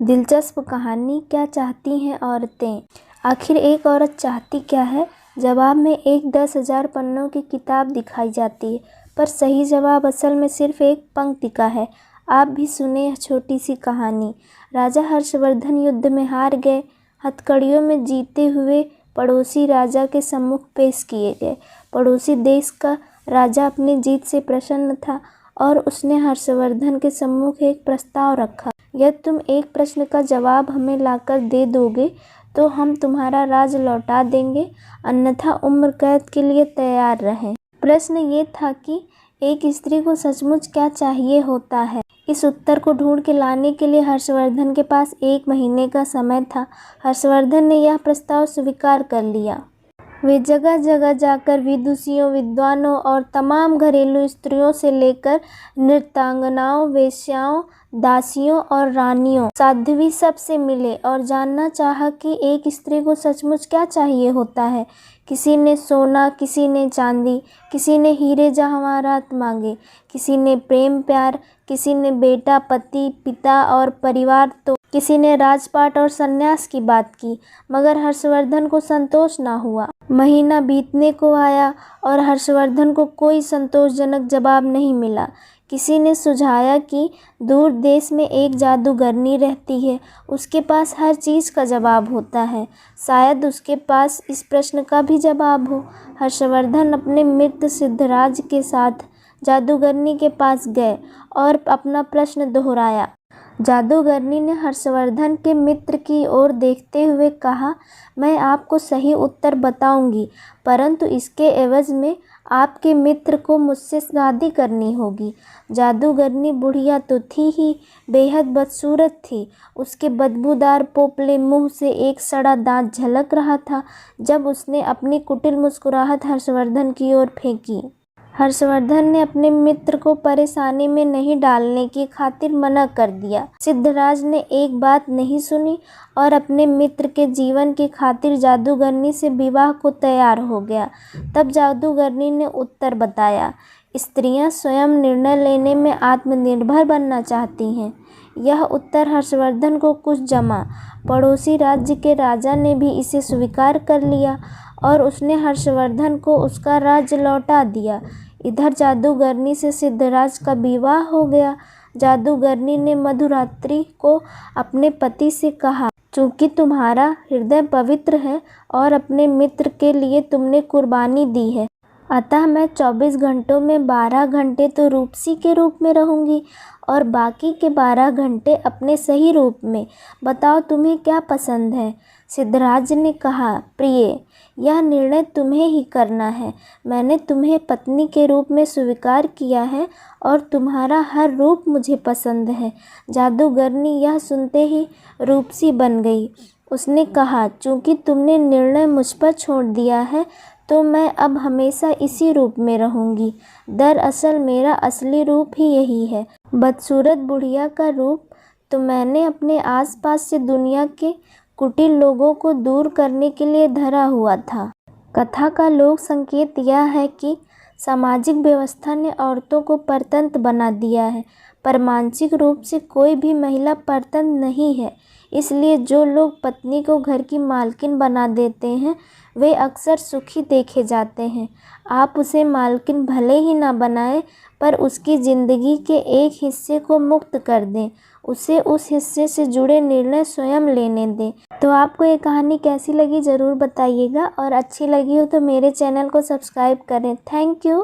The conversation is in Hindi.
दिलचस्प कहानी। क्या चाहती हैं औरतें? आखिर एक औरत चाहती क्या है? जवाब में एक 10,000 पन्नों की किताब दिखाई जाती है, पर सही जवाब असल में सिर्फ एक पंक्ति का है। आप भी सुने यह छोटी सी कहानी। राजा हर्षवर्धन युद्ध में हार गए। हथकड़ियों में जीते हुए पड़ोसी राजा के सम्मुख पेश किए गए। पड़ोसी देश का राजा अपनी जीत से प्रसन्न था और उसने हर्षवर्धन के सम्मुख एक प्रस्ताव रखा। यदि तुम एक प्रश्न का जवाब हमें लाकर दे दोगे तो हम तुम्हारा राज लौटा देंगे, अन्यथा उम्र कैद के लिए तैयार रहें। प्रश्न ये था कि एक स्त्री को सचमुच क्या चाहिए होता है। इस उत्तर को ढूंढ के लाने के लिए हर्षवर्धन के पास 1 महीने का समय था। हर्षवर्धन ने यह प्रस्ताव स्वीकार कर लिया। वे जगह जगह जाकर विदुषियों, विद्वानों और तमाम घरेलू स्त्रियों से लेकर नृत्यांगनाओं, वेश्याओं, दासियों और रानियों, साध्वी सब से मिले और जानना चाहा कि एक स्त्री को सचमुच क्या चाहिए होता है। किसी ने सोना, किसी ने चांदी, किसी ने हीरे जवाहरात मांगे, किसी ने प्रेम प्यार, किसी ने बेटा, पति, पिता और परिवार, तो किसी ने राजपाट और सन्यास की बात की। मगर हर्षवर्धन को संतोष ना हुआ। महीना बीतने को आया और हर्षवर्धन को कोई संतोषजनक जवाब नहीं मिला। किसी ने सुझाया कि दूर देश में एक जादूगरनी रहती है, उसके पास हर चीज़ का जवाब होता है, शायद उसके पास इस प्रश्न का भी जवाब हो। हर्षवर्धन अपने मित्र सिद्धराज के साथ जादूगरनी के पास गए और अपना प्रश्न दोहराया। जादूगरनी ने हर्षवर्धन के मित्र की ओर देखते हुए कहा, मैं आपको सही उत्तर बताऊंगी, परंतु इसके एवज में आपके मित्र को मुझसे शादी करनी होगी। जादूगरनी बुढ़िया तो थी ही, बेहद बदसूरत थी। उसके बदबूदार पोपले मुंह से एक सड़ा दांत झलक रहा था जब उसने अपनी कुटिल मुस्कुराहट हर्षवर्धन की ओर फेंकी। हर्षवर्धन ने अपने मित्र को परेशानी में नहीं डालने की खातिर मना कर दिया। सिद्धराज ने एक बात नहीं सुनी और अपने मित्र के जीवन की खातिर जादूगरनी से विवाह को तैयार हो गया। तब जादूगरनी ने उत्तर बताया, स्त्रियां स्वयं निर्णय लेने में आत्मनिर्भर बनना चाहती हैं। यह उत्तर हर्षवर्धन को कुछ जमा। पड़ोसी राज्य के राजा ने भी इसे स्वीकार कर लिया और उसने हर्षवर्धन को उसका राज्य लौटा दिया। इधर जादूगरनी से सिद्धराज का विवाह हो गया। जादूगरनी ने मधुरात्रि को अपने पति से कहा, चूँकि तुम्हारा हृदय पवित्र है और अपने मित्र के लिए तुमने कुर्बानी दी है, अतः मैं 24 घंटों में 12 घंटे तो रूपसी के रूप में रहूँगी और बाकी के 12 घंटे अपने सही रूप में। बताओ तुम्हें क्या पसंद है। सिद्धराज ने कहा, प्रिय, यह निर्णय तुम्हें ही करना है। मैंने तुम्हें पत्नी के रूप में स्वीकार किया है और तुम्हारा हर रूप मुझे पसंद है। जादूगरनी यह सुनते ही रूपसी बन गई। उसने कहा, चूँकि तुमने निर्णय मुझ पर छोड़ दिया है तो मैं अब हमेशा इसी रूप में रहूँगी। दरअसल मेरा असली रूप ही यही है। बदसूरत बुढ़िया का रूप तो मैंने अपने आसपास से दुनिया के कुटिल लोगों को दूर करने के लिए धरा हुआ था। कथा का लोक संकेत यह है कि सामाजिक व्यवस्था ने औरतों को परतंत्र बना दिया है, पर मानसिक रूप से कोई भी महिला परतंत्र नहीं है। इसलिए जो लोग पत्नी को घर की मालकिन बना देते हैं वे अक्सर सुखी देखे जाते हैं। आप उसे मालकिन भले ही ना बनाएं, पर उसकी ज़िंदगी के एक हिस्से को मुक्त कर दें, उसे उस हिस्से से जुड़े निर्णय स्वयं लेने दें। तो आपको ये कहानी कैसी लगी ज़रूर बताइएगा और अच्छी लगी हो तो मेरे चैनल को सब्सक्राइब करें। Thank you.